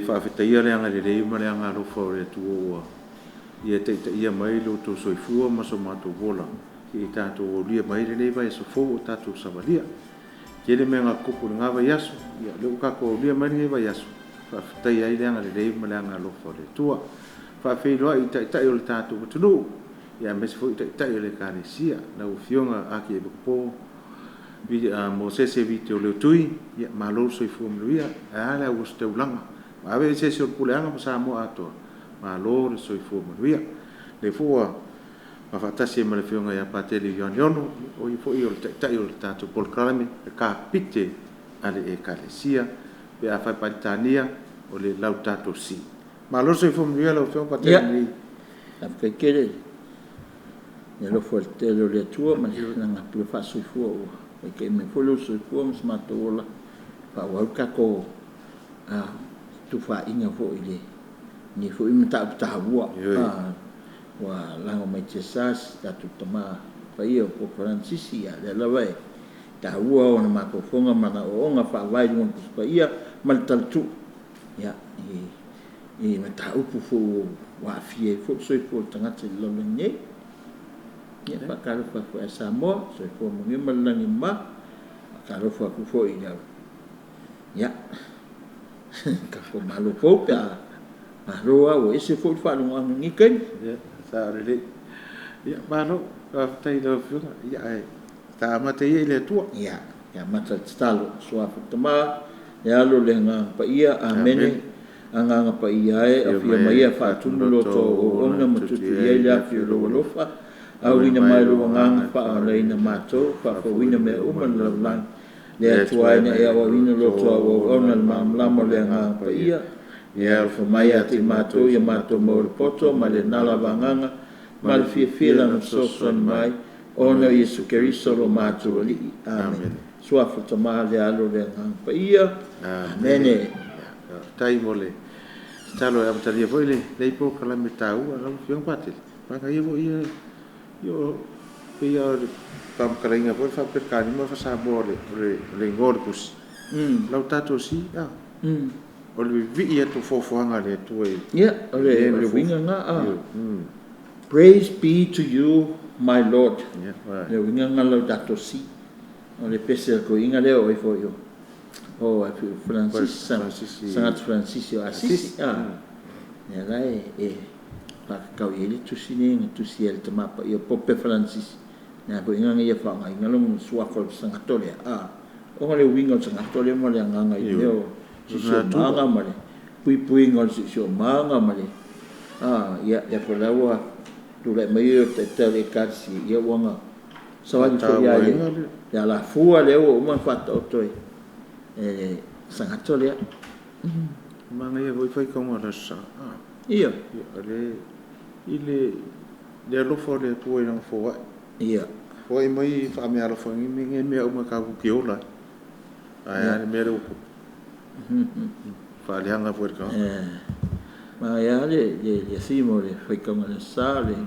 whawhetaia leanga le rei ma leanga rofa le tua ia te ia mai lo to soifua ma so mato vola ki tātou o lia mai le rei vai so fo o tātou savalia ke le menga kupu ngā vai aso ia leo kako o lia mai le vai aso whawhetaia i leanga le rei ma leanga rofa le tua whawheiroa i tai o le tātou matunu ia mesi fo i tai o le Ekalesia na ufionga aki e bukupo mo sese vite o leo tui ia malo soifua mluia ala o ste ulanga ma ave sese o puleanga ma sa mo ato ma lo le soifua mluia le fua ma fatasi ma le fionga ia patele Ioane Ono o i fo i o tai o le tātou polkrame e Kapite ale Ekalesia pe a fai patania o le lau tātou si ma lo soifua mluia lau fionga patele ni Afkai kere ne lo fo te lo le tua ma na nga pu fa soifua o ke me folo soifua ma smatola pa wa kako tu fa inga fo ile ni fo i mta ta wa wa lango mai tesas tatu tama pa io po Francisi ya le lava ta wa ona ma ko fonga mana o nga fa vai mo pa ia mal taltu ya e me ta upu fo wa fie fo soifua tanga te lo ne ya pa kalo fa fa samo soifua mo ni malangi ma kalo fa ku fo ia ya kako malo po pa maroa o ese fo fa no ngi ken ya sa re ya malo ka tai do fu ya ta mate ile tua ya mata stalo so fa tama ya lo le nga pa ia amene anga pa ia e afia mai fa tunu lo to o ona matu ia ya fi lo lo fa au ina mai lo nga pa le ina mato fa ko ina me uman lo lang le tua ina e o ina lo to o ona la mo le nga pa ia ya fa mai ati mato ia mato mo poto ma le nala vanganga ma le fia no so mai ona Yesu Keristo lo mato li amen sua fa tama le alo le nga pa ia amen tai mole talo e mataria foi le po kala metau ala fiong patil maka ia yo ia tam kalinga foi fa per kani ma fa sa bole le ngorpus lau tato si o le vi ia to fofoanga le tu e le winga nga praise be to you my lord le winga nga lau tato si o le pese ko inga le o i fo yo oh sangat Francis yo Asisi ya lai pa kau ele tu sini tu siel tama pa yo pope Francis na ko inga ia fa ngai ngalong suakol sangat tole o ngale winga sangat tole mo le nganga i leo si manga male pui ngol si manga male ya ko lawa tu le mai te tele kasi ya wanga sawan ko ya la fua le o ma fa to sangat tole ya manga ia voi fai como rasa ia le lo fo le tu e no fo ia foi mai fa me alo fo ngi me o ma ka ku kiola ai me ro ku fa le anga fo ka ma ya le simo le fai como le sale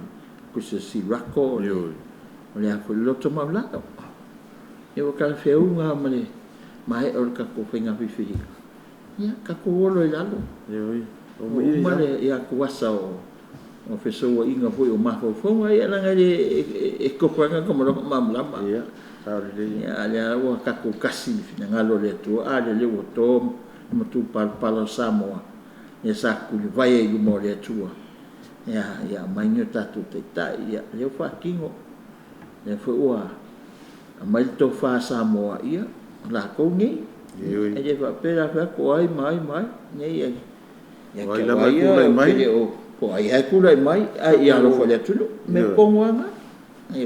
ku se si rako le a ko lo to ma la eu ka fe unga male mai or ka ko finga fi ya ka ko lo lalo o male ya ko wasa o feso wa inga foi o ma fo ya na ngai e ko panga como lo mamlama ya ya wa ka ko kasi fina ngalo le tu le wo to mo tu palo samoa ya sa ku vai e mo le tu ya manyo tatu te ya le fa kingo le fo wa mai to fa samoa ia la ko ngi e je fa pera fa ko ai mai nei ya ka mai ko ai ku lai mai ai ya lo fo le tu me ko ngana ai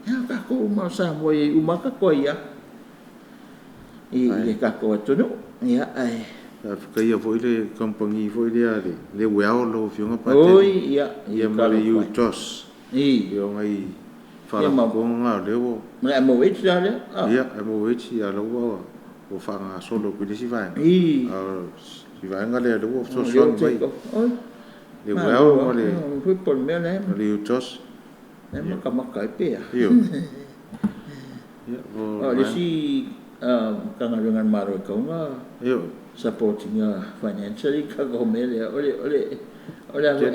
ya ka ko ma samoa i uma ka ko ia i ka ko tu ya ai ka ia foi le compagnie foi le well lo fiunga pa oi ia ma le you tos yo ngai fa ko nga le wo ma mo e tsa le ia mo e tsi ala wo o fa nga solo ku si va si va nga le wo so so mai le well mo le foi por me le you tos ma ka pe io le si ka nga ngan maro ka nga io supporting financially ka ko mele ole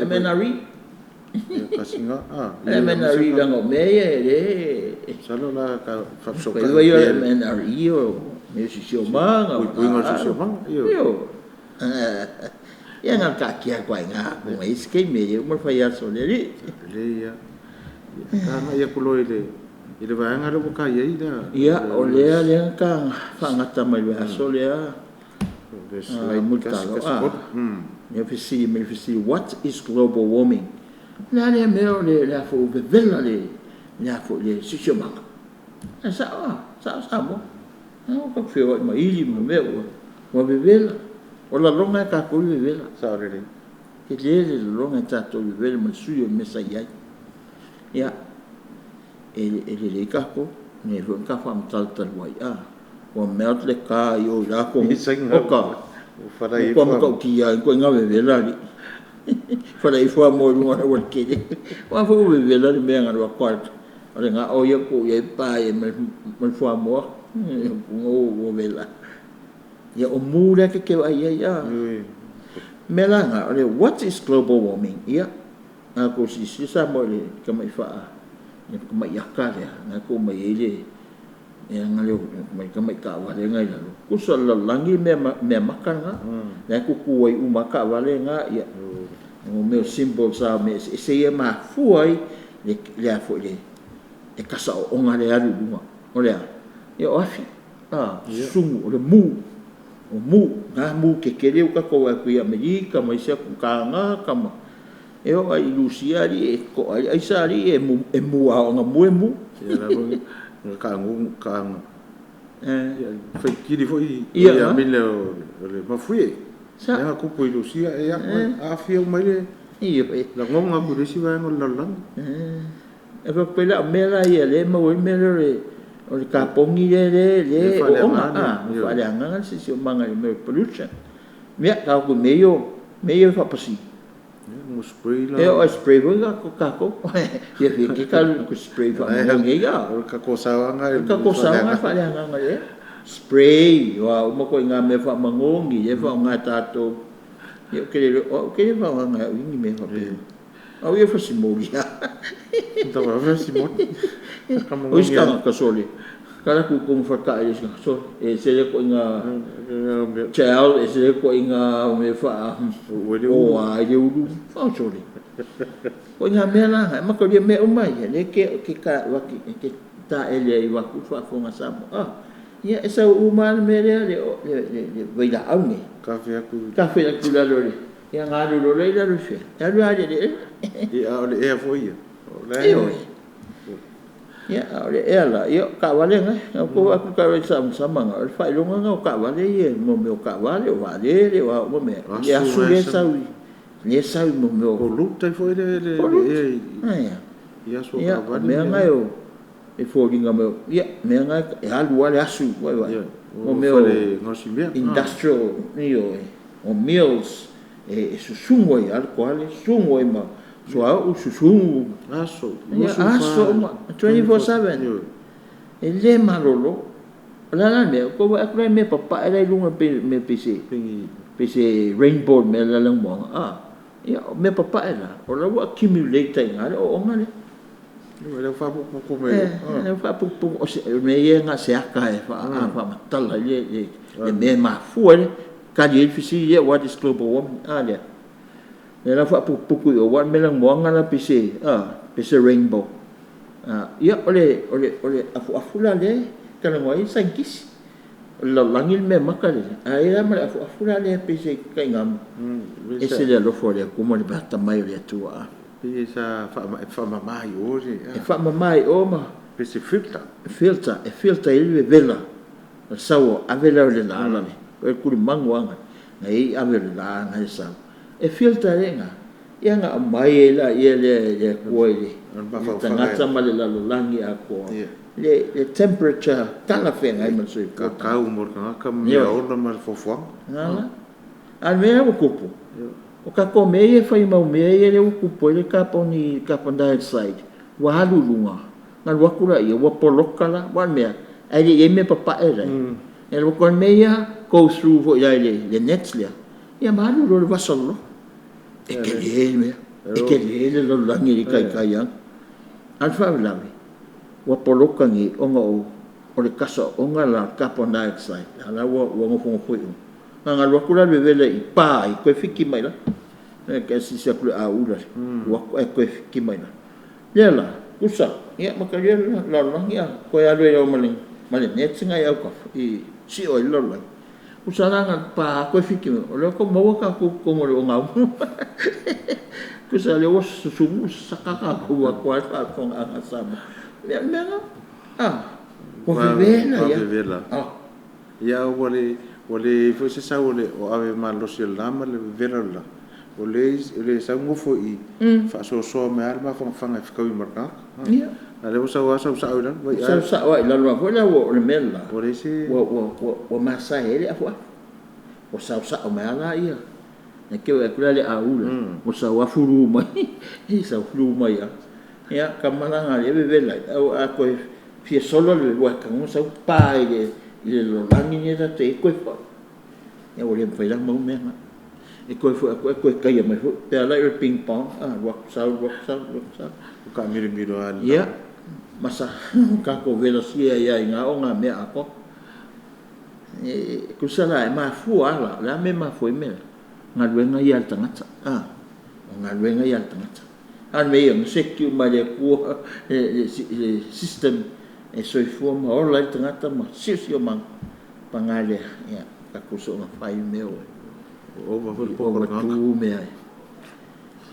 MNRE kasinga MNRE lang o meye salo la ka fapso ka yo MNRE o me si manga si manga yo yang ka kia kwa nga mo iske me yo mo fa ya so le ya kana ya kulo ile vanga ro ka ye ya ole le ka fa ngata mai wa so le what is global warming? La le meo le la fo vela le la fo le sisiomanga. Sa mo. Não ka fio ma ili mo meo. Mo vela. O la longa ka ko vela. Sa re. Ke le longa ta to vela mo suyo me sa ya. Ya. Le ka ko ne ro ka fa mtal tal wai o melt le ka yo la ko ka farai ko ko kia ko nga vela ni farai fo mo ngora wa ke wa fo vela ni me nga wa kwart ore nga o yo ko ye pa ye me fo mo ngo vela ya o mura ke wa ya mela nga ore what is global warming ya ako si sa mo le ka mai fa ya ko mai yakare na ko mai ele yang ngalo mai ka mai ka wale ngai la ku sala langi me makan nga na ku kuai umaka wale nga ya o meu symbol sa me se ye ma fuai le a foi e kasa o ngale alu dunga olea ya ofi sungu le mu na mu ke kele ka ko ku ya Amerika mai se ku ka nga kama e o ai Lucia ri ko ai sa ri e mu a nga mu ka fa kiri foi ia mile le mafui ya ku poi Lucia ya a fio mai la ngonga ku resi va ngol lalang e fa pela mela ia le mo mela o ka pongi le o nga fa le nga si manga me pollution me ka ku meio fa pasi mo spray la o spray va ko ya fi ke ka ku spray fa mo ngia ka ko sa nga fa le nga le spray wa mo ko nga me fa mangongi e fa nga tato yo ke fa nga wingi me fa pe au ye fa simoria ta va fa simori o iska ka soli kala ku ko fa ka ye so e se le ko nga chao e se le ko nga me fa o a ye u fa soli ko nga me la ma ko ye me o mai le ke ka wa ke ta ele wa ku fa nga sa ya esa uman me le vai da au ni kafe aku la lo ya nga lo le la lo fe ya lo ale ya ole e foi ya ole ela yo ka vale nga ko aku ka sama nga fa lo nga ka vale ye mo me ka vale wa mo me ya su le sa mo me o luta foi le ya so ka vale me nga yo e fo ringa me ya me nga ya lu ale asu wa o me industrial yo o mills e susungo ya alcohol sungo ma so o susungo aso 24/7 ele malolo la me ko aku me papa ele lunga me PC rainbow me la lang mo ya me papa ela o la accumulate ngale o ngale le fa po me le fa po me ye nga se aka e fa matala le me ma fuele ka di fisi ye what is global warming ya le fa po o what me lang mo ngala PC rainbow ya ole afu la le kana mo isa kis la langil me makale ai ma afu la le PC kai ngam ese le lo fo le como le bata mai le tua sa fa mai hoje fa mai ma PC filter ele vela sao avela le la e ku mangwanga nei avela la na sa filter renga nga mai la le koile tanga male la langi ako le temperature kala fenga ai man so ka umor ka me ona mal fofo al me o kupo o ka ko me e fai mau me e le kupo le carbon dioxide wa halulunga na wakura ia wa polokala wa me ai e me papa era e lo kon me ia go through for le nets le ia malu lo le vasolo e ke le lo langi i kai ang alfa lavi wa poloka ngi onga o le kasa onga la carbon dioxide ala wa ngo foi nga lo kula le vele i pa i ko fiki mai la ke si se ku a ula wa ko fiki mai la la kusa ia makalia la ia ko ya le maling net singa ya ko i si o lo la usana pa ko fiki o lo ko mo ka ko mo lo nga kusa le was su sakaka ko wa ko fa ko anga sama me ko vela ya wale foi se sa wale o ave malo se lama le vela la le sa ngofo i fa so me alma fa fika i marka ya ale usa wa sa ila wa ila lo wa le mela por ese wa masa ele afwa o sa o me ala ia ne ke wa kula le aula o sa wa furu mai sa furu mai ya kamana ngale vela o a ko fie solo le wa ka un sa pa ile lo langi ni da te ko fa ya o le fa la mo me e ko fa ko ka ya mai pe ala le ping pong wa sa ka miro an ya masa ka ko vela sia ya nga o nga me ako e ku sala ma fu ala la me ma foi me nga luenga ya tangata nga luenga ya tangata an me yung sekyu ma le ku le system e so fu ma o la tangata ma sis yo mang pangale ya ka ku so na fai me o tu me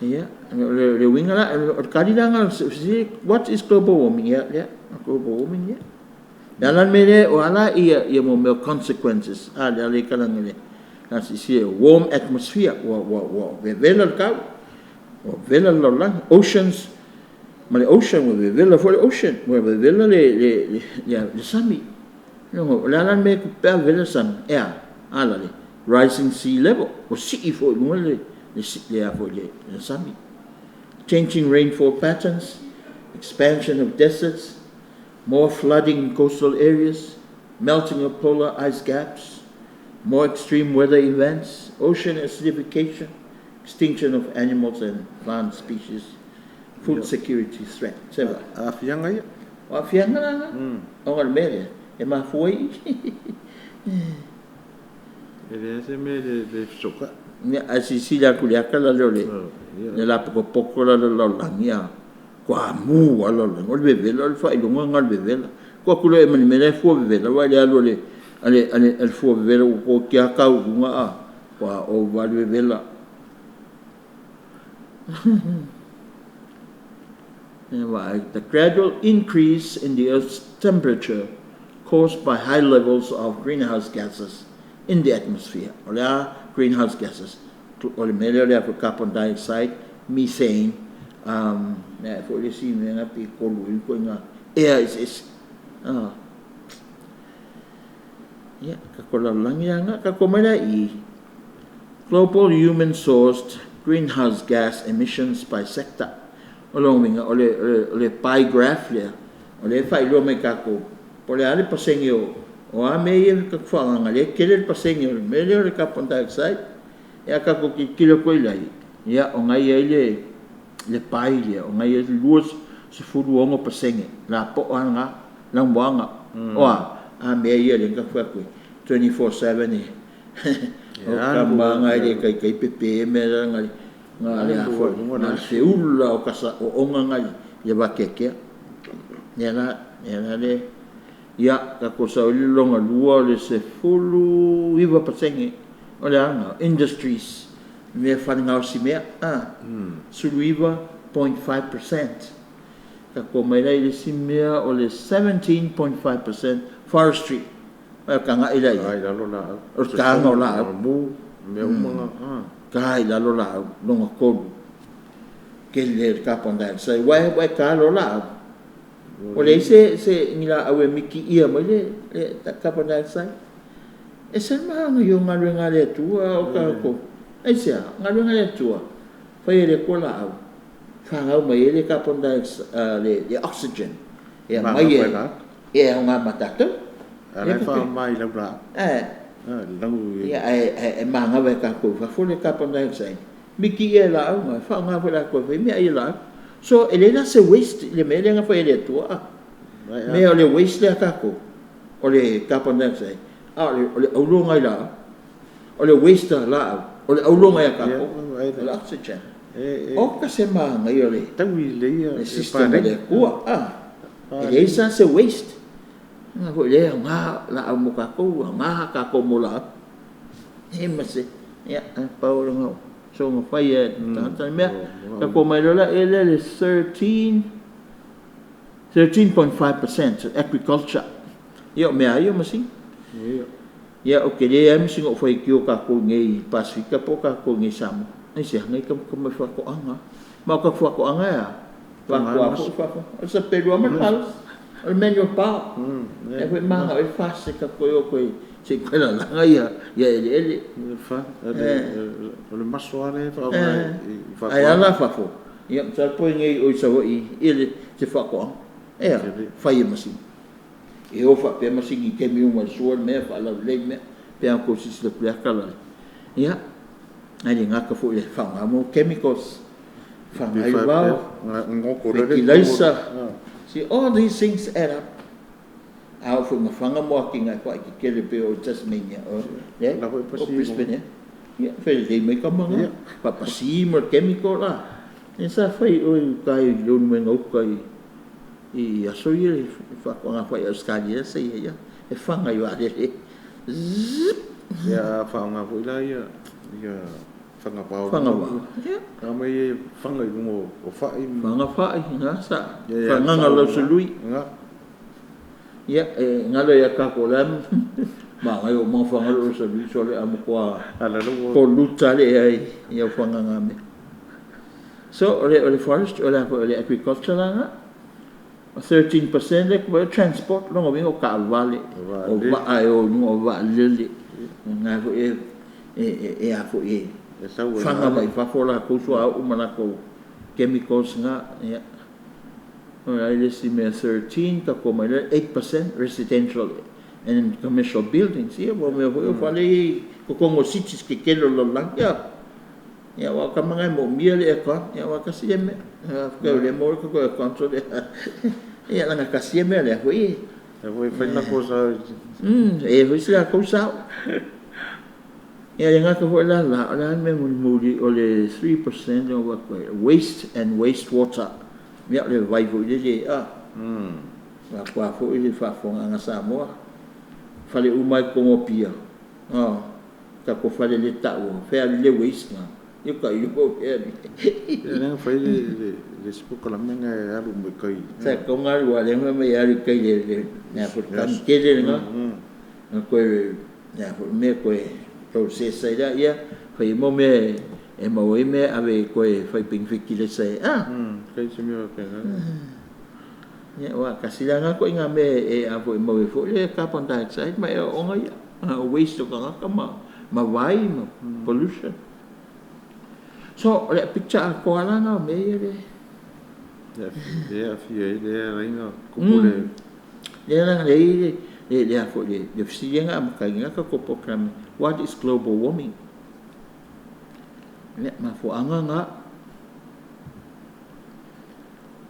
ya le winga la kadidanga what is global warming ya global warming ya dalan mele o ala ia mo consequences ada le kalangile as is warm atmosphere wa vela ka wa vela lang oceans ma le ocean wa vela for the ocean wa vela le sami no dalan me ku pa vela sam ya ala le rising sea level o sea for le sami changing rainfall patterns, expansion of deserts, more flooding in coastal areas, melting of polar ice caps, more extreme weather events, ocean acidification, extinction of animals and plant species, food security threat. Afianga ya? Afianga na. Ongal mere, e ma foi. Ele se me de soka. Ne asisi la kuliaka la lole. Ne la poko la langia. Kwa mu wala la. Ol bebe la fa ilonga ngal bebe la. Kwa kulo e mani mele fo bebe la wale alole. Ale el fo bebe la ko kia ka unga a. Kwa o wale bebe la. The gradual increase in the Earth's temperature caused by high levels of greenhouse gases in the atmosphere. Olha, greenhouse gases. Olha, melhor é o carbon dioxide, methane, for esse né, picolo, air is yeah, kakola lang yang kakomela global human-sourced greenhouse gas emissions by sector. Olong ole pie graph le, ole fai lo me kako. Pole ale pasengyo. O ame ka fanga le kele pasengyo melhor carbon dioxide. Ya kako kilo ko ilai. Ya o ngai le pie le, o ngai luos se fulu ongo pasenge. La po anga lang boanga. O ame le ka fa ko 24/7 ni. O kamba ngai le kai ppm ngai ngali afo na se ulla o kasa o onga ngai ya bakeke nela le ya ka kosa o longa lua le se fulu iwa pasenge o le anga industries me fanga o si me suluiva 0.5% ka ko mai le si me o le 17.5% forestry ka nga ila ai la lo la o ka nga la mu me umanga kai la lo la longa ko ke le carbon dioxide wai ka lo la o le se ngila awe miki ia mo le carbon dioxide e se ma no yo nga le tua o ka ko ai se nga le tua fa le ko la fa nga mai le carbon dioxide le oxygen e mai e nga matata ala fa mai la bra Langu ia e manga we ka ko fa fole carbon dioxide miki e la nga fa nga fa la ko ve mi ai la so elena se waste le me nga fa ele tua me ole waste le ka ko ole carbon dioxide ole aulonga la ole waste la ole aulonga ya ka ko ole oxygen o ka se manga i ole tangi le ia le system le ko ele sa se waste nga ko le nga la mo ka ko nga ka ko mo la e mase ya Paulo nga so nga fa ya tanta me ka ko mai la ele 13.5% agriculture yo me ayo masi ya o ke le am singo foi ki o ka ko ngai Pasifika po ka ko ngai Samu ai se ngai ka mo fa ko anga ma ka fa ko anga ya fa sa pelo mal al menyo pa e foi manga e fa se ka ko yo ko se ko la ya ele fa le masoare fa ai ala fa fo ya sa po ngai o sa i ele se fa ko fa ye masi e o fa pe masi ki ke mi un suor me fa la le me pe an ko si le pla kala ya ai nga ka fo le fa mo chemicals fa ngai ba ngoko le see, all these things add up. Au fu mafanga mo ki ngai kwa ki kele pe o Tasmania o Brisbane ya fe le me ka manga pa pasi mo chemical la esa fai o kai lo me ngau kai I aso ye fa ko nga fa Australia se ya e fanga yo ale ya fanga fu la ya fanga pa kama ye fanga mo o fa nga sa fanga nga lo sului ya nga lo ya ka ko lam ma nga yo mo fanga lo sului so le am ko ko luta le ai ya fanga nga me so le forest o le agriculture nga 13% le ko transport lo ngo ka vale o va ai o no va le nga ko e a fo fanga mai fa fola ko so au mana ko chemicals nga ya ora ile si me 13 ka ko mai 8% residential and commercial buildings ya bo me vo fale ko ko cities ke kelo lo lang ya wa ka mga mo miele ka ya wa ka si me ka le mo ko control ya la ka si me le oi foi na cosa foi la cosa ya nga ko la me muri o le 3% of waste and wastewater ya le vai vo le la kwa fo ile fa fo nga Samoa fale umai ko pia ka ko fale le ta'o fe le waste nga yo ka yo e na foi le spoko la menga alu me kai sa ko nga wa le me ya le kai le na por kan kele nga ko ya por me ko processa ya fai mo me e mo me ave ko fai ping fiki le sai kai se me ka ya wa kasila nga ko nga me e avo mo fo le carbon dioxide ma o nga ya waste ko nga ma vai ma pollution so le picture ko ala na me le ya fie le ringa ko le la le avo le fisi nga ma ka nga ko program what is global warming le ma fo nga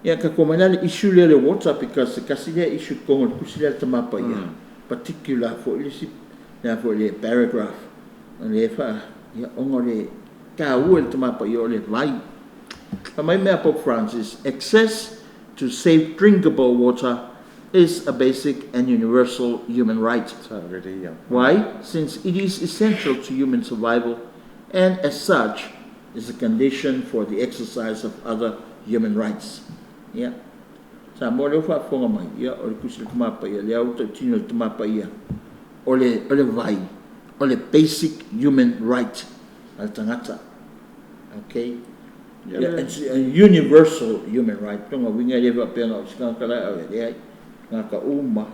ya ka komana le issue le water because kasi le issue ko ngol kusila tamapa ya particular for ilisi na for le paragraph le fa ya ongole ka uel tamapa yo le vai my map of Francis access to safe drinkable water is a basic and universal human right. Why? Since it is essential to human survival and as such is a condition for the exercise of other human rights. Yeah. Sa mo le fa fonga mai ya o le kusil mapa ya le auto tino mapa ya. Ole vai. Ole basic human right al tangata. Okay. Yeah, it's a universal human right. Tonga winga le va pena o ska kala o le ngaka uma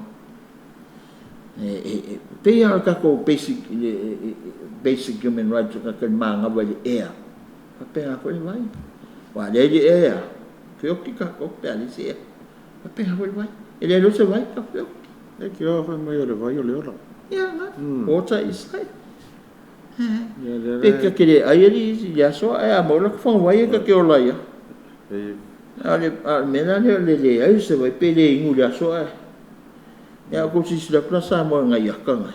pe ya ka ko basic human rights ka manga vale air pe ya ko vai wa le air fio ki ka ko pe ali se pe ya vai ele lo se vai ka fio e ki o fa mai o le vai o le ora Ya nga. Water is life. Peka kere ayari ya so ay amola ko fang wai ka ke ola ya. Ale mena le ay se vai pele ingu ya so ay. Ya ko si sila plasa mo nga ya ka nga.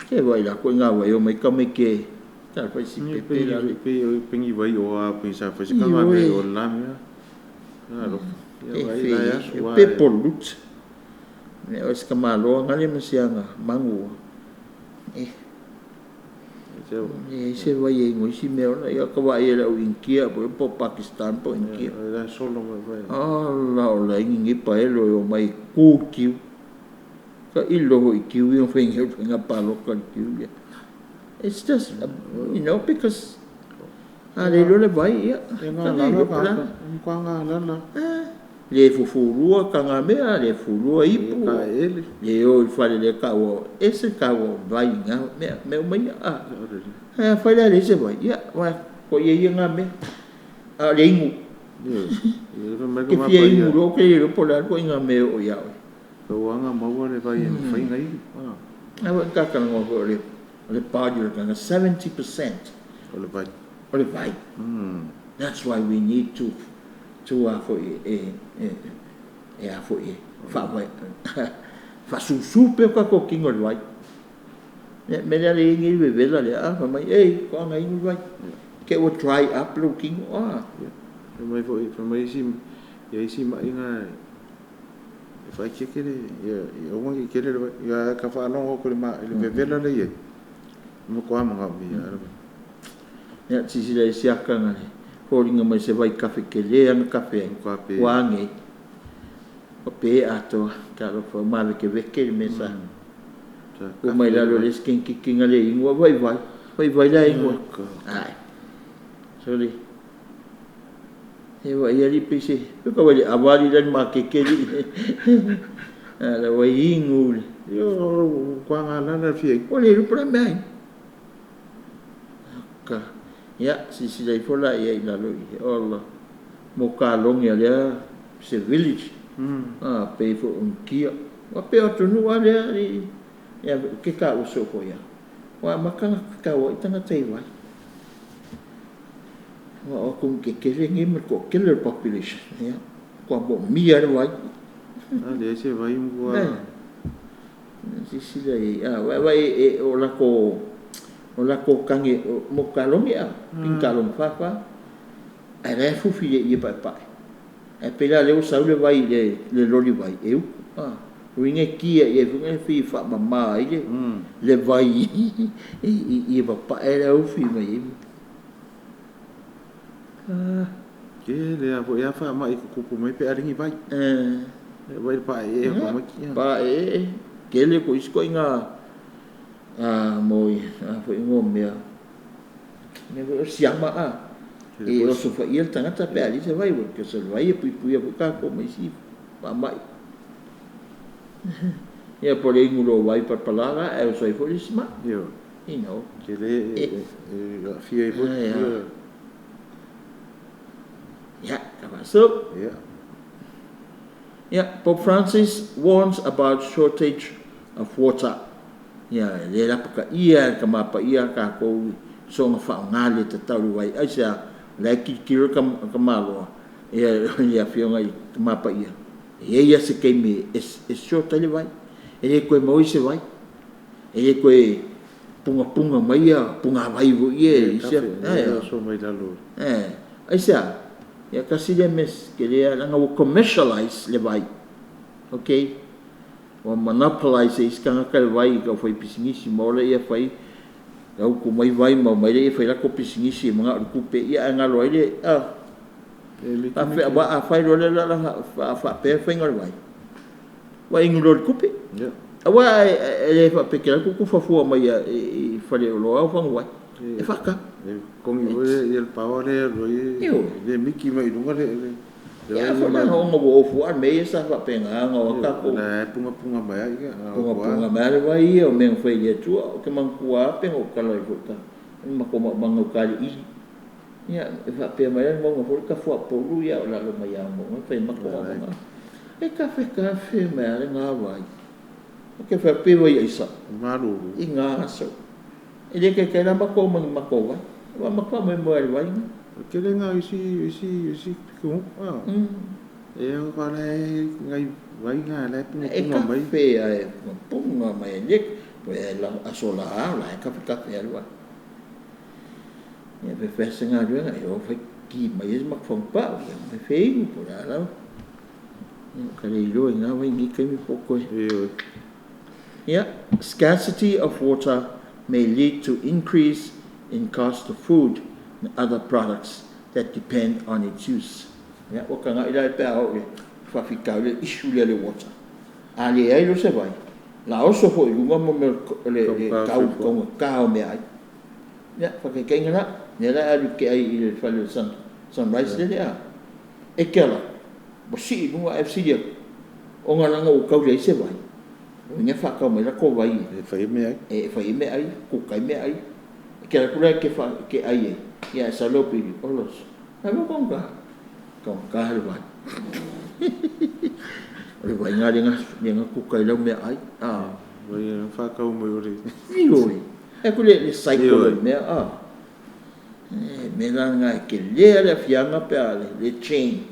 Ke vai la ko nga vai o mai ka me ke. Ta fa si pepe la le pengi vai o a pensa fa si ka nga me o la mia. Claro. Ya vai la ya so. Pe polut. Ne o ska malo nga le masianga mangu. Se vai e ngoi si meo na ia ka vai e lau inkia po Pakistan po inkia. La solo vai. La o la ingi pa e lo o mai ku kiu. Ka ilo ho i kiu i o whenga palo ka kiu ia. It's just, because le lo le vai ia. Ka ngā lana. Le fufurua ka ngā mea, le furua ipu. Le o i whare le ka o, ese ka o vai ngā mea mai a. Whaia le se vai, ia, ko ia ngā mea. Le ingu. Ke fia ingu ro, ke le ropo le arko i ngā mea o iau. Ka wanga maua le vai e whainga i. Awa kakana ngō le pādiura kanga 70%. O le vai. O le vai. That's why we need to for for fa su pe ka ko kingo vai me le ngi ve vela le fa mai ko nga ingu vai ke o try up looking mai fa mai si mai nga fa ke o ngi ke le ya ka fa no ko le ma le ve vela le ye mo ko ama nga mi ya si le si akanga le horinga mai se vai kafe ke le ang kafe wangi o pe ato ka lo fa male ke veke me sa o mai la lo les ken kinga le ingwa vai la ingwa ai sorry e vai ali pise pe ka vai avali dan ma ke li ala vai ingul yo kwa ngana na fie o le para mai ka ya si dai fola ia ina lo Allah mo ka long ya le se village pe fo un kia wa pe o tunu wa le ya ke ka o so ko ya wa makanga ka wa itanga tai wa wa ko ke ngi mo ko killer population ya ko bo mia wa le se vai mo si dai wa o la ko ola ko kange mo kalongi a pinkalong fa ai re fu fi e pa e pela le usa le vai le loli vai winge kia e winge fi fa mama le vai e pa era u fi mai ke le a vo ya fa mai ku mai pe aringi vai vai pa ko mai pa ke le ko isko inga moi foi ngomea me siama e o so fa il tangata pe ali se vai porque se vai e pui ka ko mai si pa mai e por ingulo vai pa palavra e o so foi sma que le fie vo so Pope Francis warns about shortage of water. Le la paka ia ka mapa ia ka ko so nga fa ngale te tau wai ai sa la ki kiro ka malo ia fio ngai ka mapa ia ia se ke me es short ali vai ko mo se vai ko punga mai punga vai vo ia so mai la lo ai sa ia ka si le mes ke le nga commercialize le vai okay o monopolize iskanga ka vai ka foi pisingisi mola ia fai au ku mai vai mai ia fai la ko pisingisi mga ku pe ia nga lo ile a fai lo la fa pe fai nga vai wa inglo ku pe wa ele fa pe ka ku fa fu mai ia fa le lo au fa vai e fa ka con il power le miki mai dunga ya fa na ho ngo fu ar me sa fa pe nga ngo ka ko na punga mai punga mai vai o men foi le tu que man kuā pe o kala i futa ma ko ma ka i ya fa pe mai mo ngo ka fu po lu ya la lo mai mo fe ma ko e ka fe mai nga vai ke fa pe wa isa malu inga so ile ke na mako mako wa mako me mo ai wa ke le nga isi ku e ka le ngai vai nga le punga mai fe ai punga mai nek pues la asola la ka fe alwa ya pe fe senga yo yo fe ki mai es mak phong pa ya me fe por ala ka le yo nga wa ngi ke mi poco yeah, scarcity of water may lead to increase in cost of food and other products that depend on its use. Yeah, o kanga ila pe au fa fika le issue le water. Ali ai lo se vai. La oso fo i mo le kau me ai. Yeah, fa ke kenga ne la ali ke ai le fa le sunrise le ya. E kela. Bo si no FC dia. O ngala ngo kau le se vai. Nya fa ka mai la ko vai e fai me ai ku kai me ai ke la kula ke fa ke ai ya sa lo pi olos ai mo kong ka le vai ore vai nga nga ku kai lo me ai vai fa ka mo ore oi e ku le cycle me me la nga ke le fianga pe ale le chain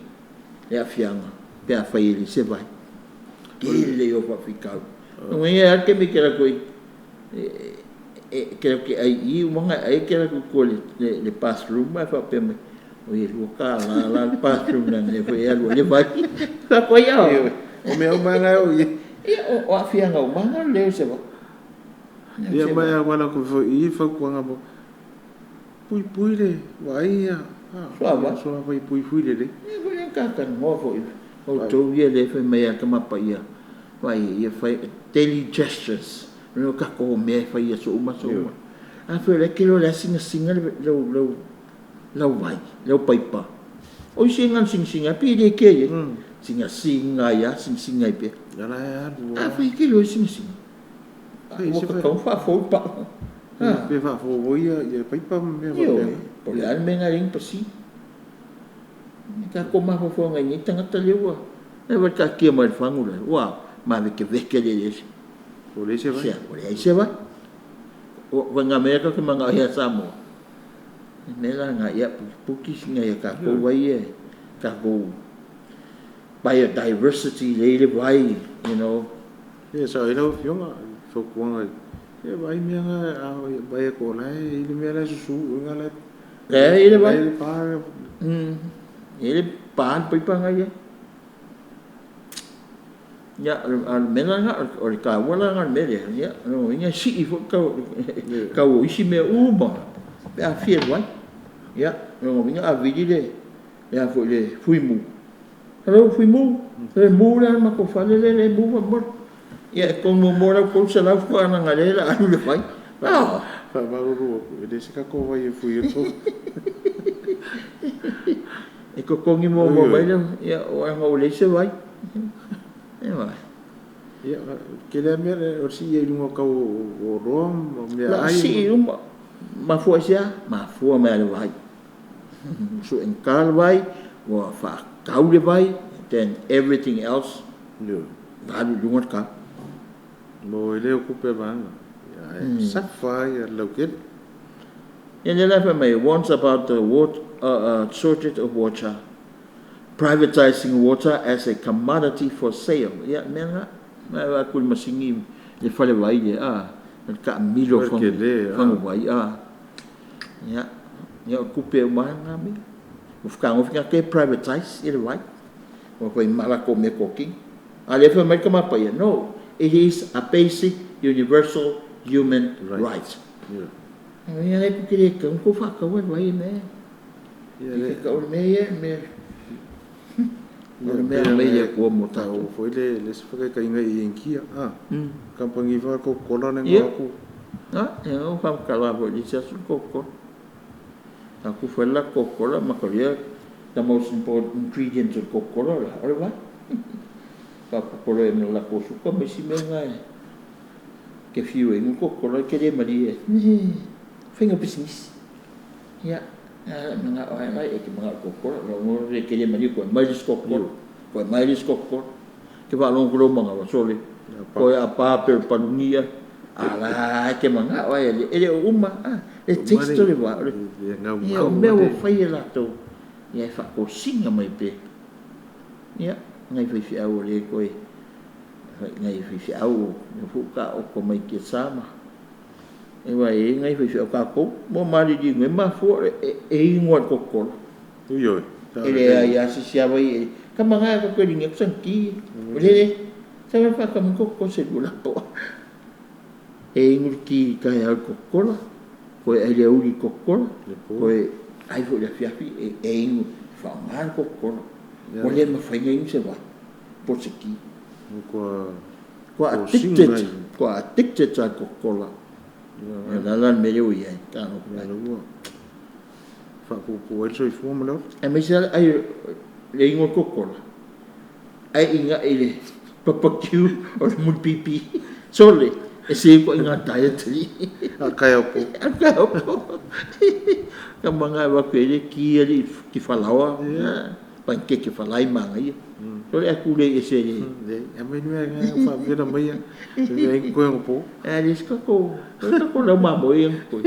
le fianga pe a fai le se vai ke le yo fa ficar no é que me quer coi quero que aí uma aí quero que colhe le pass-through mas fa pe me o local lá no pass-through né foi ele vai fa coi o meu manga o afia nga o manga le se va ia mai agora ko foi fa ko nga bo pui le vai so vai pui le e vai ka mo foi o to ia le foi mai ka ma pa ia vai ia fai daily gestures no ka ko me fai so uma a fe le kilo la singa lo vai lo paipa o singa pi de ke singa ya singa pe ya la a fe kilo singa o ka fa fo pa pe fa fo ia paipa me va por al menga ring pasi ka ko ma fo ngai tanga talewa e va ka ki ma fangula wa ma ke veke le por ese va por ahí se va o venga me ka ke manga ya samo me la nga ya puki singa ya ka ko vai ka go biodiversity le vai you know so I know you so ko nga e vai me nga vai ko la ile me la su nga la ile vai ile pan pa nga ya ya al menanga o ka wala ngal mele ya no nya si fo ka o isi me uma pe a fiel wa ya no nya a vidile ya fo le fuimu le mu la ma ko fa le mu mo ya ko mo la ko se la fa na ngale la alu le fai fa ba ru de se ka ko vai fui to e ko kongi mo vai ya o ngo le se vai ya que le mere o si e lungo ka o rom me ai si ma fu sia ma fu me le vai so en kal vai o fa kau le vai then everything else va lungo ka mo le ku pe ban ya sa fa ya lo ke in the life me once about the water shortage of water privatizing water as a commodity for sale. Ya, menga, ma kul masingi le fale vai ka milo fang vai Ya, ya kupe manga mi. Ufkang ke privatize ile vai. O ko mala ko me cooking. Ale fa mai kama pa ya. No, it is a basic universal human right. Ya le kire kan ko fa ka vai me. Ya ka me me ya ko mota o foi le se fa ka inga i enkia kampangi va ko kola na ngaku e o fa kala vo di sa ko aku fa la ko kola ma ko ya the most important ingredient of kola la ora va ka kola e la ko su ko me si me ngai ke fiu e ko kola ke de maria finger business ya mga ay ke mga kokor lo re ke de mani ko mai skokor ko mai skokor ke va long ko mga wa sole Ko a pa pe panungia. Ala ke manga wa ele uma le texto le wa. Ia o meu fai la to. Ia fa ko singa mai pe. Ia ngai fi au le ko ngai fi au no fu ka o ko mai ke sama. E wa ngai fi o ka ko mo mari di ngai ma fu e ngwa ko ko. Yo. Ele ia si sia vai ka manga ko ringa sanki. Ele sa fa ka mo ko se gula po. E ngurki ka ya kokola ko e le uri kokola ko ai fu le fiafi e ngu fa ngal kokola ko le ma fa ngai se va por siki ko addicted sa kokola la la me le ui ka no fa ko e so fu mo lo e me sa ai le ngu kokola ai inga ele papakiu o le mun pipi sole e se ko inga dietary kai opo ka manga wa pele ki ali ki falawa pa ke falai manga ia so le ku le ese le e me no e fa vera mai e ko opo e dis ko la ma mo ia ko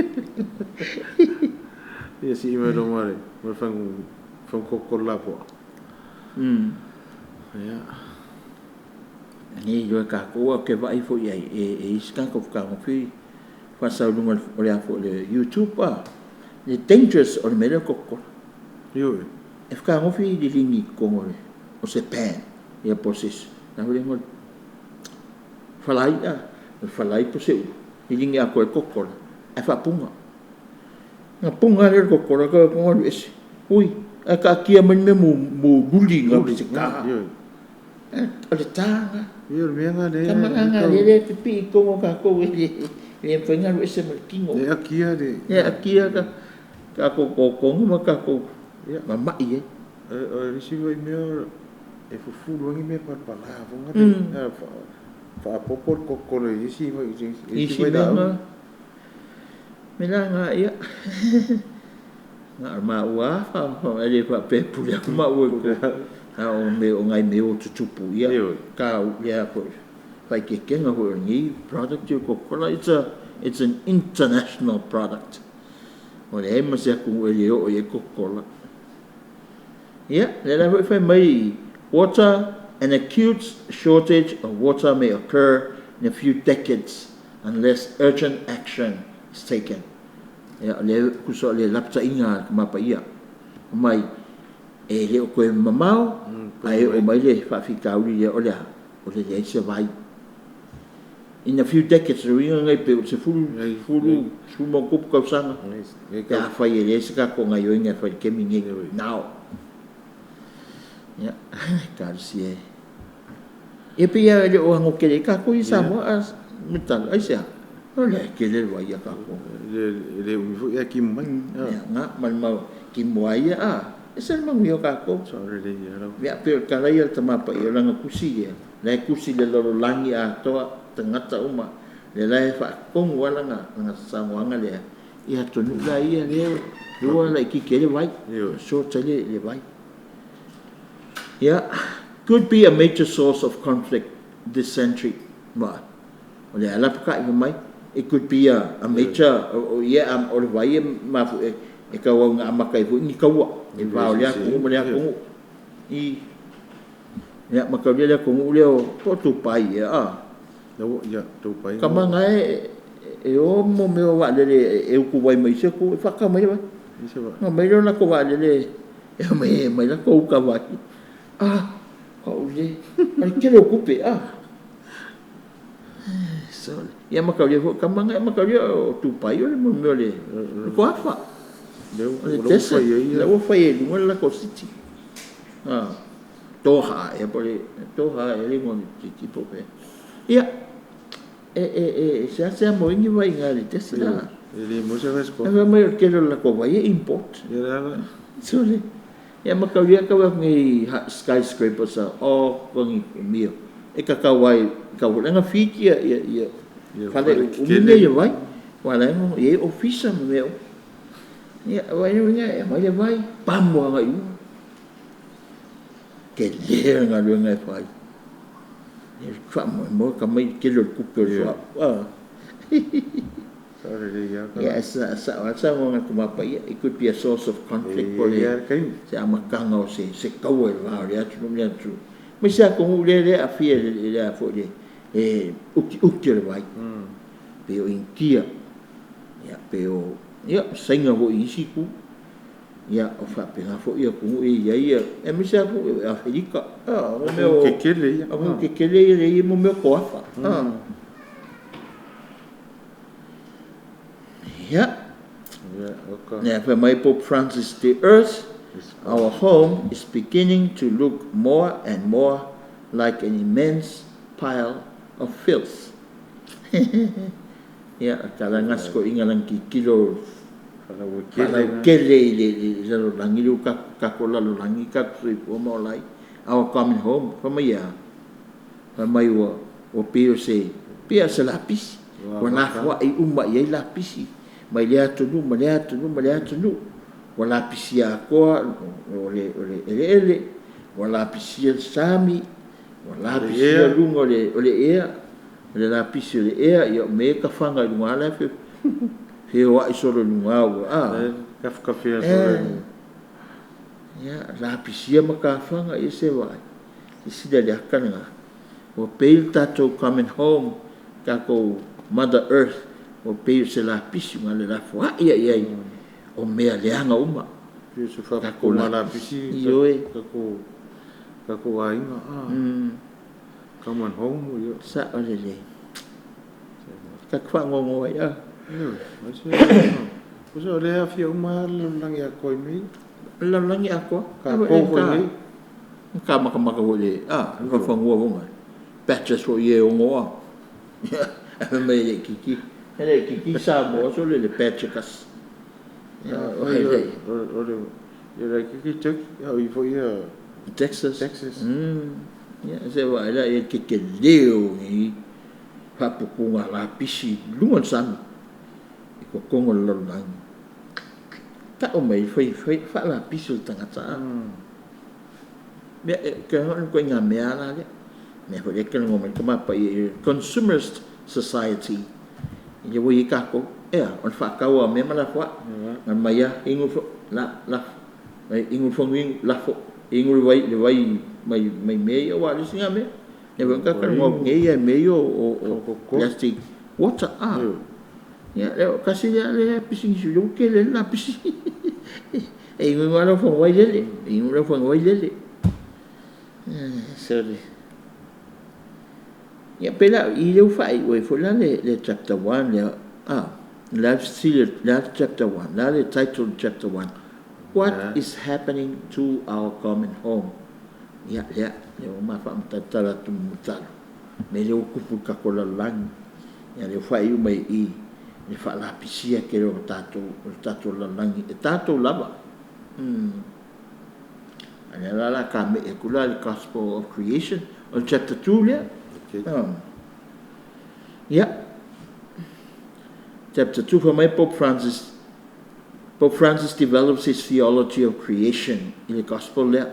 e si me do mare mo fa ko la po ya ni yo ka ko ke vai fo ia e iskan ko ka mo fi fa sa lunga o le fo le YouTube pa le dangerous o le mele ko yo e ka mo fi di lingi ko mo o se pen ia posis na ho le mo falai po se di lingi a ko ko e fa punga na punga le ko ko ese ui a ka kia men me mo guli nga se ka ole tanga yo venga de kamanga le pipi ko ka ko le fenga ese merkingo e akia ka ko ma ka ko ma mai e si vai me e fu lo ngi me pa la vonga fa popor ko le si vai da me la nga ia nga ma wa fa ele fa pe pu ya ma wo ko o ngai me o tutupu ia ka ia ko fai ke kenga ho ni product ko kola it's an international product o le ma se ku ele o e ko kola ia le la fai mai water an acute shortage of water may occur in a few decades unless urgent action is taken ia le ku so le lapta inga ma pa ia mai e le ko mamau ai o mai le fa fika uri o le se vai in a few decades we ngai pe se fulu mo ko ka sanga ka fa ye se ka ko ngai o ngai fa ke mingi now ya ka si e pe ya le o ngo ke ka ko isa mo as mital ai se ole ke le wa ya ka ko le ya ki mai nga mal mau ki mo ya ese mang yo ka ko so le ya lo ya pe ka la ya tama pa yo langa kusi ya la kusi le lo langi a to tangata uma le la fa ko wala nga sa wanga le ya to nu la ya le lo la ki ke le vai so tele le vai ya could be a major source of conflict this century but le ala ka mai it could be a major or vai ma e ka wa nga makai fu ni ka wa e va olha como e ya ma ka olha como leo to tu pai ya tu pai kama ngai e o mo me wa le e ku vai mai se ku fa ka mai no mai na ko va le e mai na ko ka va ka olha ai que le ocupe so ya ma ka olha kama ngai ma ka olha tu pai o mo me le ko afa le fai e lunga la ko siti toha e pole toha e le mon tipo pe ia se mo ingi vai ngari tesla le mo se vesco e mai ke la ko vai import era so le ia ma ka ia ka ngi skyscraper sa o ko ngi mio e ka wai ka nga fiti ia fale o mine ia vai wala no e office meu ya vai vai pambo nga yu ke le nga lu nga fai Fa mo ka mai ke lo ku pe so. Sa mo nga kumapa it could be a source of conflict for se amakanga o se kau e va ya tu me tu. Me sa ko le a fie le a fo le uki le vai. Pe o inkia. Ya pe o senga ho isi ku. Ya o fa pe na fo ia ku ia e me sa ko a felika. O me o ke kele le mo me ko fa. For my Pope Francis, the earth, our home, is beginning to look more and more like an immense pile of filth. Kalangas ko ingalang kilo kele le langi lu kakola lu langi kakri po mo lai. Our common home, for my o pio se lapis. Wana fwa I umma ye lapisi. Mai lea tunu, wala pisia koa, ele, wala pisia sami, wala pisia lunga ole ea, ole la pisia ole ea, ia me ka whanga lunga ala fe wa isoro lunga ua. Kafkafia soro. La pisia maka whanga i se wai. I sida le akana. O peil tatou coming home, kako Mother Earth, o peo se la pisi ma le la fwa ia o mea leanga uma peo se fa ko la pisi kako ainga come on home yo sa ole le ka kwa ngongo ia o se ole a fia uma langi a koi mi langi a ko ka ko mi ka maka ole ka fa ngua patches for ye o ngoa me le kiki ele kiki sa mo so le patches You're kiki tuk how you for your Texas se va ela e que leo ni fa pukunga la pisi lungon san ko kongo lo lang ta o mai fa la pisi tanga ta me que ko nga me ala le me ho le que no me kama pa consumerist society ye wo ikako on fa ka wa me mala fa man maya ingu la ingu fonging la fo ingu vai le vai mai me yo wa singa me ne va ka mo nge me yo o plastic water ya le kasi le pising ju ke le la pisi ingu wa lo fo vai le ingu lo fo vai le sorry ya pela i le fai we fo la le chapter 1 le let's chapter 1 la le title chapter 1 what is happening to our common home le ma fa mtatala tu mutalo me le kupu ka kola lang ya le fai mai i le fa la pisia ke lo tato la lang tato lava ala la ka me kula le gospel of creation on chapter 2 le chapter 2 for my Pope Francis develops his theology of creation in the gospel le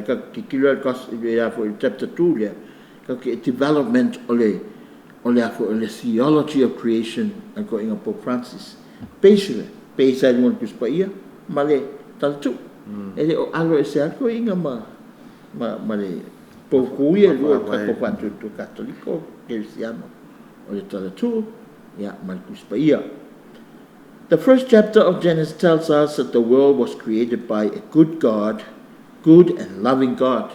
ka kikilo gospel for chapter 2 le ka development ole for the theology of creation according to Pope Francis pesa mo kuspaia male taltu ele o alo ese algo inga male Pokuia lua kakopatu tu Katoliko Ekalesia Katoliko Marcus Paia. The first chapter of Genesis tells us that the world was created by a good God, good and loving God.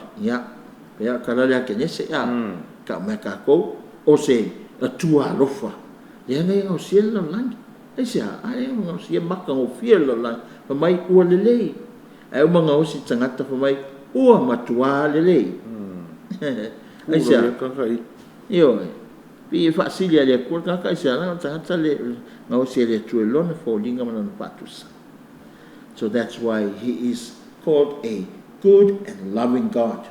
Kalalia kenese ka makako o se atua rofa. Nei o sielo lang. Esa ai o se maka o fielo lang. Pa mai ua lelei. Ai o manga o si tangata pa mai ua matua lelei. Aisa yo pi fasilia le ko ka isa na tata le ngau se le tuelon fo linga man patus. So that's why he is called a good and loving God.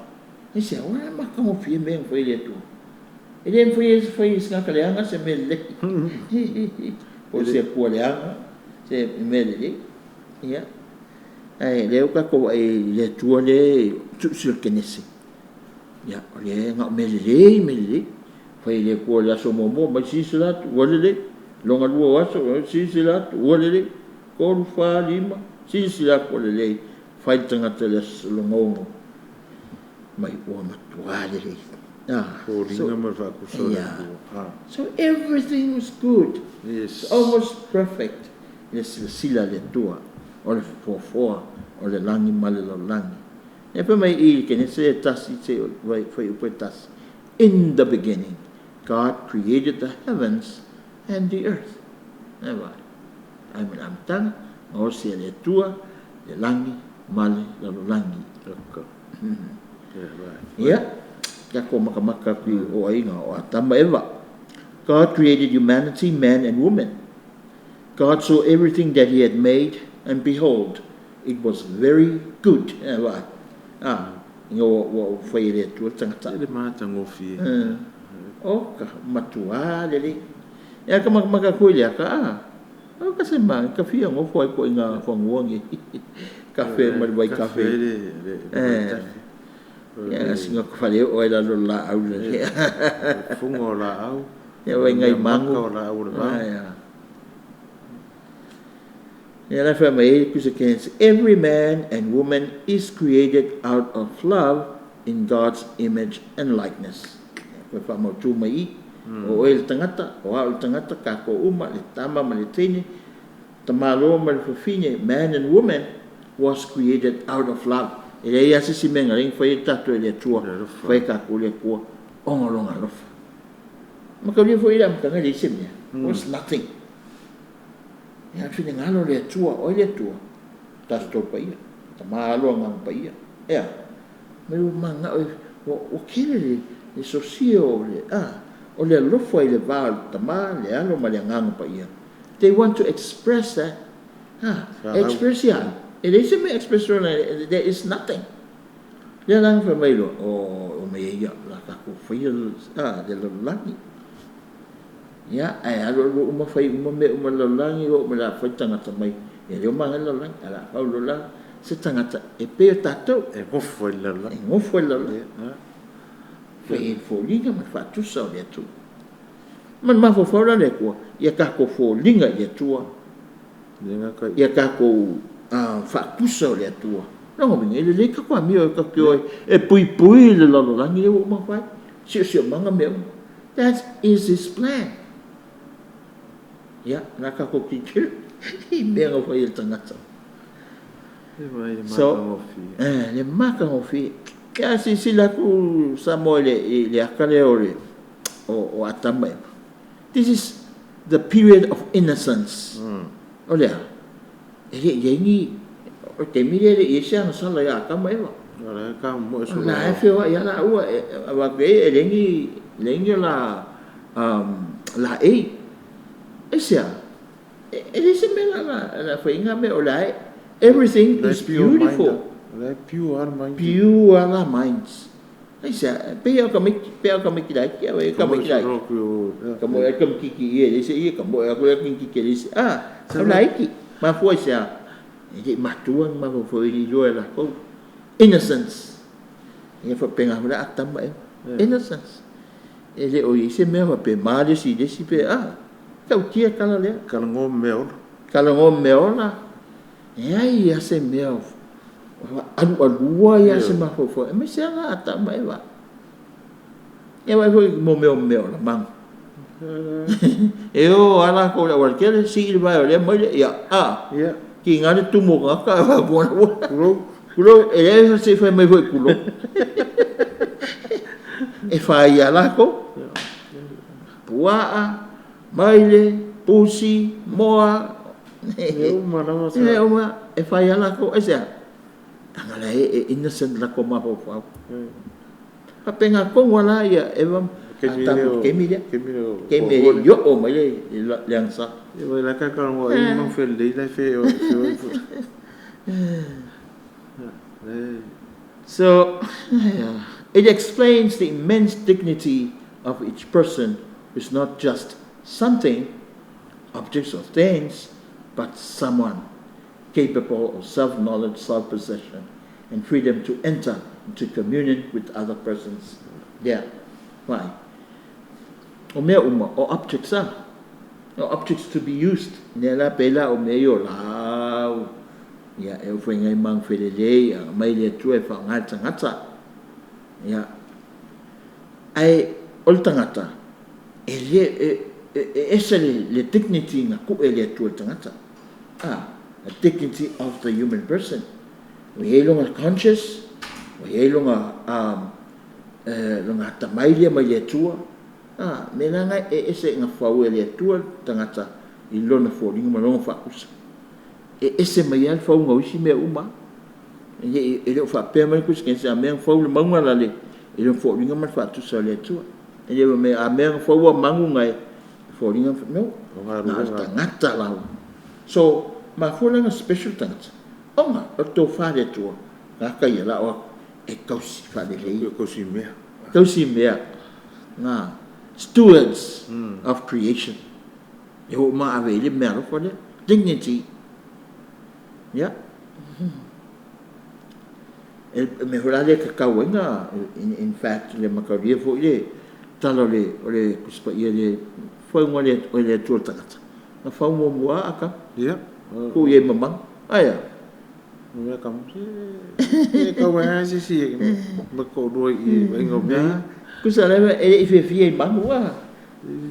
Aisa wa ma ka mo fi men fo ile tu ele fo is ka le anga se mele o se ko le anga se mele ya ai le ka ko le tuole tu sur kenesi Ya, ole nga melele. Fai le ko la so mo ma sisilat wale longa lua waso sisilat wale ko fa lima sisilat wale fai tanga tele longo mai o matuale so everything was good. Yes. It's almost perfect. Yes, sila le tua ole for ole langi male lo langi e pe mai I ke ne se tasi se vai fai upe tas. In the beginning God created the heavens and the earth. Never. I'm tanga o se le tua le langi male lo langi. Yeah. Kako makamaka ki o ainga o atama eva. God created humanity, man and woman. God saw everything that He had made, and behold, it was very good. Ngo fai le tua tangata. Le mata ngofi. O ka matua le. Ya ka makamaka ko le ka. O ka se ma ka fia ngo foi ko inga fonguangi. Kafe mai kafe. Ya singa ko fale o ela lo la au le. Fungo la au. Ya vai ngai mango la au la. Ya la fa mai ku se kens every man and woman is created out of love in God's image and likeness. Ko fa mo tu mai o el tangata o al tangata ka ko uma le tama ma le tini tamalo ma le fine man and woman was created out of love. E ia se simenga ring fai tatu le tua fai ka ko le ko ongolonga lofa ma ka le foi ram tanga le simia was nothing ya fine ngalo le tua o le tua tas to pai tamalo ngang pai ya me manga o kile le socio le o le lofa ile val tama le alo ma le ngang pai they want to express that express ya. It isn't my expression. There is nothing. Dia lang fa mai lo o mai ya la ka ko feel de lo langi. Ya ai alo uma fai uma me uma lo langi o me la fa tanga mai. Ya yo ma lo lang ala ka lo la se tanga e pe tato E mo foi la la. mo foi la la. Fai fo linga ma fa tu so le tu. Man ma fo la le ko ya ka ko fo linga ye tua. Ya ka ko fa puso le tua no me le ka kwa mi o ka kyo e pui le lo langi le mo fa si manga me that is his plan ya na ka ko ki I me ngo fa il tangata so le maka ngo fi ya si la ku Samuel le akale o atama this is the period of innocence olha Ele o te mire le isa na sala ya ka mai wa. Ora ka mo so. Na fe wa ya la wa wa ke lengi la la isa. Ele se me la fe inga me o la everything is beautiful. La pure mind. Pure la minds. Isa pe ka mi dai ke wa ka mi dai. Ka mo ya kam ki ye se ye ka mo ya ko ki ke se sa la ki. Ma foi sia e matuang ma foi ni joe la ko innocence e fa penga mala atamba innocence ele o ise me va pe mali si desi pe ka utia kala le Kala ngom meo na e ai ya se meo alua ya se ma fo me se la atamba e va foi mo meo la bang eu ala ko la walker si il va le mo ya ki ngani tu mo ka va kulo e se fa mai foi kulo e fa ya la ko pua maile pusi moa e fa ya la ko e se angala e innocent la ko ma fo fa penga ko wala ya e va Kemire yo o mai liang sa. Yo la ka ka ngo I mo fe le la fe. So it explains the immense dignity of each person who is not just something, objects or things, but someone capable of self-knowledge, self-possession, and freedom to enter into communion with other persons. Yeah. Why? O mea uma, o objects o objects to be used. Nea la pela o mea o lau. Ia, e o whaingai mang whelelei, a mai lea tua e whaongai tangata. Ia. Ai, o le tangata, e esa le dignity ngā ku e lea tua tangata. A dignity of the human person. We longa conscious, we longa longa tamai lea mai lea tua. Me nanga e ese ngā whau e lea tua tangata I lona fōringa ma longa whakusa. E ese mai al whau ngausi mea uma. E leo whapea mai kusi kensa a mea whau le maunga lale. E leo fōringa ma whatusa lea tua. E leo me a mea whau a mangu ngai. Fōringa no. Nā tangata lau. So, ma fōranga special tangata. Onga, o tō whare tua. Ngā kai ala o e kausi whare rei. Kausi mea. Kausi mea. Ngā stewards of creation. E ho ma avele mea roko le. Dignity. Yeah. Me hora le kakau inga. In fact, le makaria fo le talo le kuspa ia le whaunga le tua tangata. Na whaunga mua aka. Yeah. Ko ye mamang. Aya. Mea kamu e kau e si ma ko doi I ingo mea. Kusa lewa e fie mangu wa.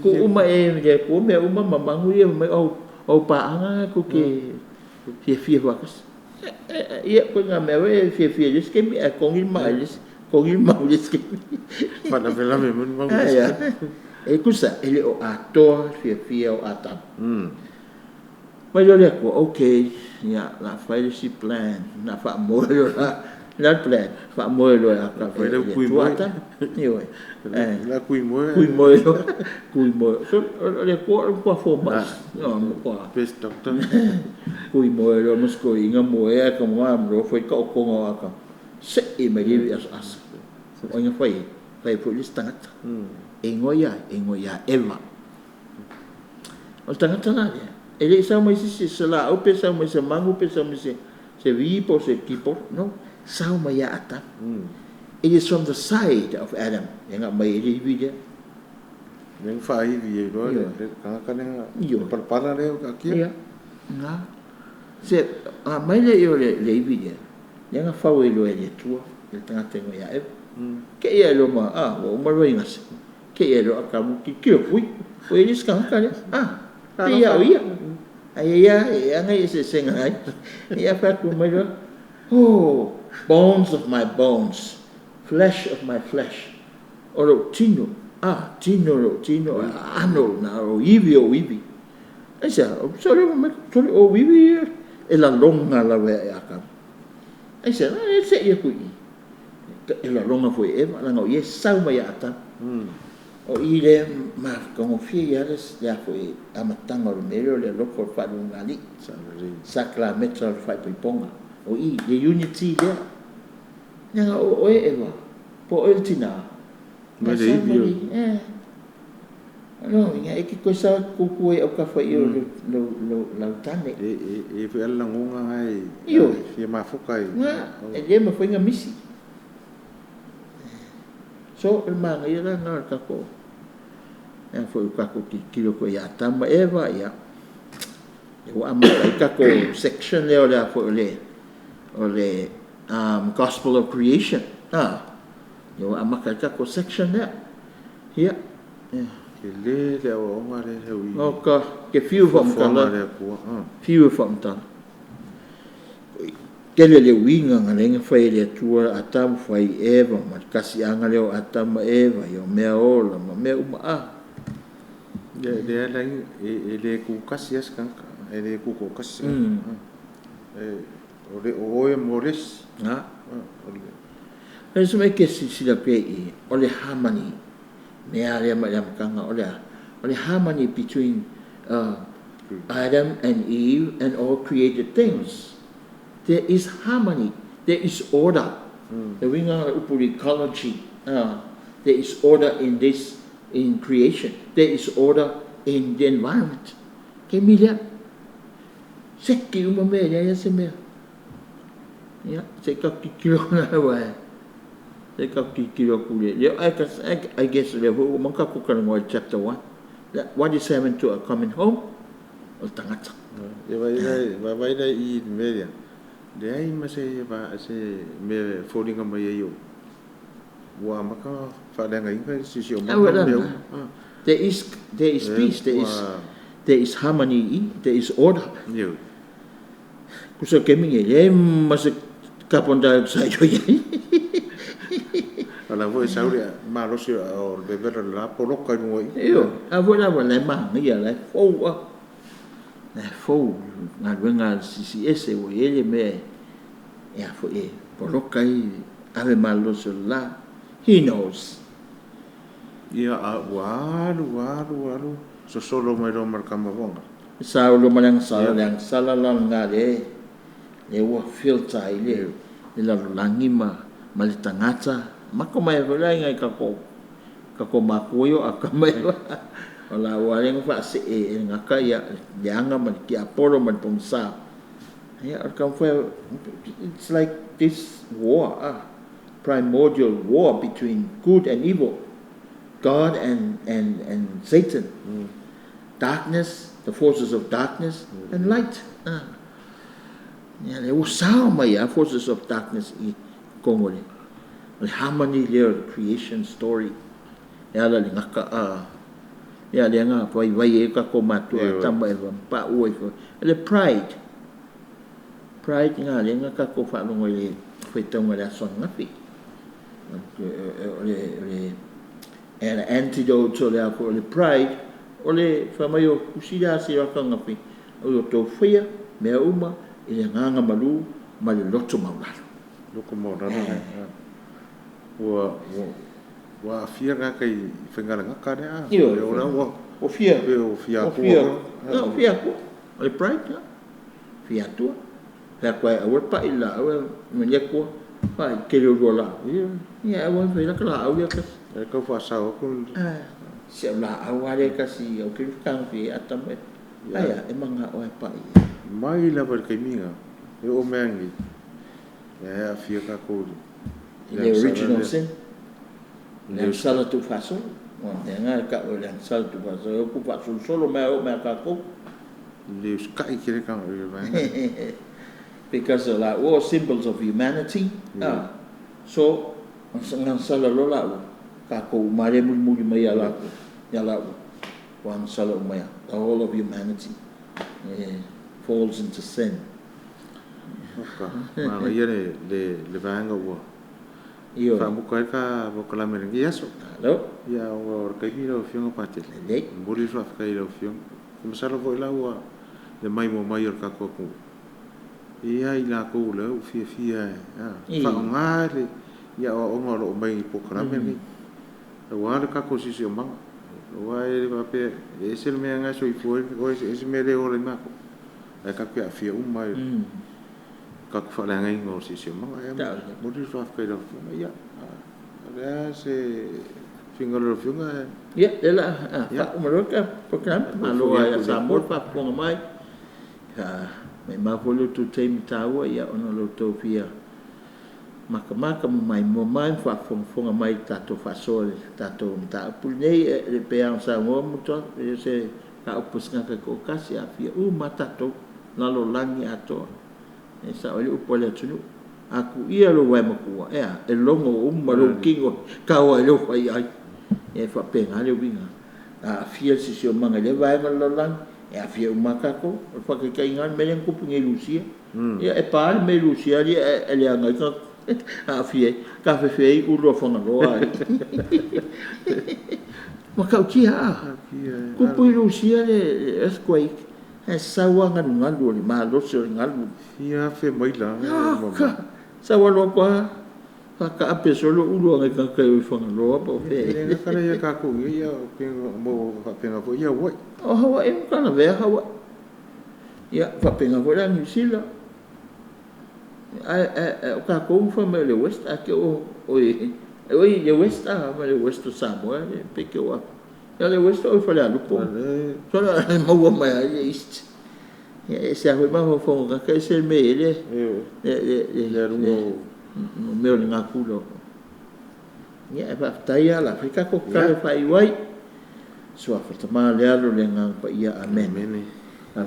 Ko uma e le ko me uma mamangu ia mai au paanga ko ke fie wakas. Ia ko nga me we fie dis ke mi a kongil ma dis ke. Pada vela me mun Aya. E kusa ele o ato fie o atam. Mai lo le ko okay. Ya, la fai si plan, na fa mo la plan, fa mo lo a ka fai le kui mo. Yo. La kui mo. So le ko fo mas. No, ko. Best doctor. Kui mo lo mos ko inga mo e ka mo am lo foi ka ko ngo ka. Se e me li as. O inga fai po listangat. E ngoia eva. O tangata na ya. Ele sa mai se sala o pesa mai se mangu pesa mai se vipo se tipo no sa mai ata. It is from the side of Adam. Yang mai ele video. Yang fai vi lo ka kana para le ka ki. Ya. Na. Se mai le yo le video. Yang fa we lo ele tua. Ele tanga tengo ya. Ke ia lo ma o ma lo ingas. Ke ia lo akamu ki fui. O ele ska ka le. Ia. Ia ngai se sengai. Ia fa ku mai lo. Oh, bones of my bones, flesh of my flesh. Oro tino. Tino. Ano na o ivi. Esa, solo o ivi e la longa la ve aka. Esa, se ia ku. E la longa foi eva, la no ia sau mai ata. O ile ma como fias ya foi a matanga o melhor le loco fa un ali sacra metro fa ponga o le unity le nga o eva po ultina ma le bio no nga e ki cosa ku e o ka fa io lo tane e fe la ngonga ai io e ma fokai e le ma foi nga misi so el manga ia nga ka ko e foi ka ko kilo ko ya tamba eva ya e o ama ka ko section le o le gospel of creation e o ama ka ko section le ya ke le o ma le hui o ka ke fiu vom ka fiu vom ta kele le winga nga lenga fai le tua atam fai eva ma kasi anga le atam eva yo mea ola ma mea uma le lai le ku kasi as kan le ku ko kasi o le mores so me ke si la pe o le harmony mea le ma kanga o le harmony between Adam and Eve and all created things. There is harmony. There is order. The wing ecology. There is order in creation. There is order in the environment. Kemilia. Seki umame ya se me. Ya, se ka kikilo na wa. They got kilo kule. I guess le ho man ka ko kan ngoi chapter 1. What is having to a coming home? O tangata. Vai dai I media. De ai ma se me folding ma yo. Wa ma ka fa da ngai ka si ma there is peace, there is harmony, there is order. Yo. Kusa keming ye mas carbon dioxide yo. Ala voi sauri ma lo si o beber la polo ka ngoi. Yo, a vola le ma ngia le fo. Na fo na venga si ese o ele me ya fo e polo kai ave malo so la. He knows. Ia walu so solo mai ro mar kamavonga. Sa lo manang sa lang sala lang nga le wa filter ile la langima malitangata mako mai vola ngai kako makoyo akamai ola wale fa se ngaka ya yanga man ki apolo man pongsa ya come for it's like this war primordial war between good and evil, God and Satan, darkness, the forces of darkness and light. There was forces of darkness in Congo. The harmony there, the creation story. Ya la ngaka ya le nga vai e ka ko matua tamba e pa oi fo. Le pride nga le nga ka ko fa lo le foi tonga la son ngapi. And antidote to the pride ole famayo kusida si wakanga pi o to fia me uma ile nganga malu mal loto mawala loko mawala wa fia ga kai fengala ngaka de ora o fia ko ole pride fia tu la kwa o pa ila o me ko pa ke lo la ya o fe la kala o ya ka ka fa sa ko se la awale kasi o ke kang fi atame aya e manga o pa mai la per minga e o mangi ya fia ka ko the original sin le sala tu faso o tenga ka o le sala tu faso o ku fa solo me ka ko le skai kire ka o because la all symbols of humanity so ngang sala lo la ka ko mare mu mai ala one sala umaya the whole of humanity falls into sin ma yere le vanga wo fa mu ka kala merengi yaso ya o ka biro fiong patel le mbuli so ka ilo fiong kuma sala vo la wa le mai mo mai ka ko ia ila ko le u fia fa ngale ya o ngolo mai po kala merengi wa ka ko si o manga wa e va pe ese me nga so i foi ko ese me le o le mako e ka pe fia mai ka fa la ngai ngo si manga ya mo di so ka ilo ya ada se fingolo fiunga ya ela fa umaroka program malo ya samor pa ponga mai me ma volu tu tem tawa ya ono lo tofia maka mai mo mai fa fonga mai tato fa sol tato ta pulnei le peang sa ngo muto se ka opus nga ko kasi afia matato lalo langi ato esa oli upole tunu aku ia lo wa makua e longo malo kingo ka wa lo fa ai e fa penga le winga afia si o manga le vai malo lang e afia makako fa ke kaingan melen ku pinge lucia e pa me lucia ele anga afia ka fe u lo fonga lo ai maka ukia ku pu lucia le earthquake sawa ngalu le malo so ngalu ia fe mai la sawa lo pa ka ape solo ulo nga ka u fonga lo pa fe ka ya ka ku ia mo penga fo ia woi hawa e ka na ve hawa ia fa penga fo la New Zealand o ka ko fa me le west ake o le west ma le west Samoa pe ke wa ya le west o fa la lupo so la mo ma east ya se a ma fo ka se me le me nga kulo ia e whaftai ala whika ko kare whai wai sua whatama le alo le ngang pa ia amen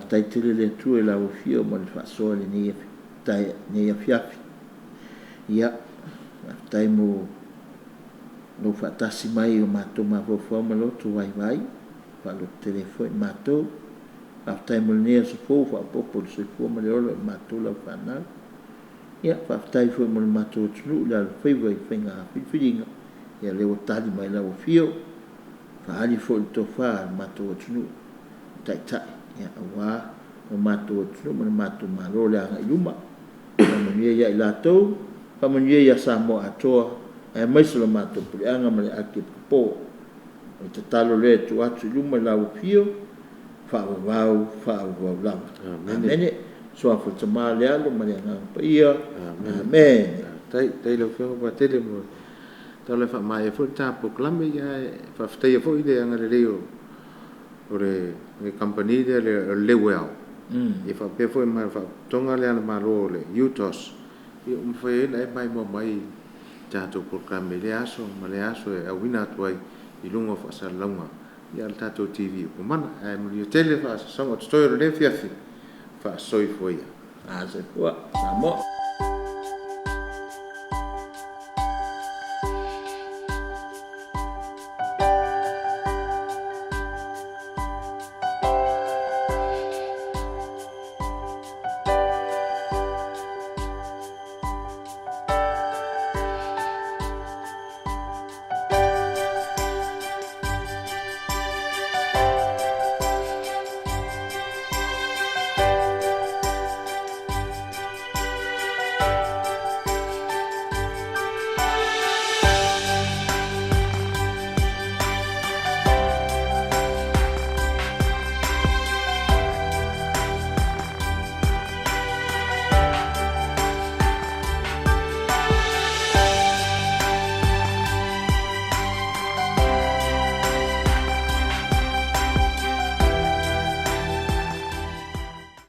tai tele le tu e la o fio mo le whasoa le ni tai ni fiafi ia tai mo no fatasi mai o mato ma fo fo mo lo tu vai vai pa lo telefone mato tai mo ne so fo fa popo so fo mo le o mato la fanal ia tai fo mo mato tu la fai vai fenga filinga ia le o tali mai la o fio fa ali fo to fa mato tu tai tai ia wa o mato tu mo mato ma lo la iluma mo ni ia la to pa mo ni ia sa mo atoa e mai solo mato puli anga male ake po o te talo le tu atu iluma la o fio fa vau la amene so afu te male alo male anga pa ia amen tai lo fio pa tele mo tole fa mai fo ta po klame ya fa fte fo ide anga le rio ore le company de le well e fa pe fo mai fa tonga le ana malo le utos e fe na mai mo mai ta to po klame le aso e awina toi i lungo fa sa longa ya ta to tv ko mana e mo le tele fa so mo story le fiafi fa soi foi a se po sa mo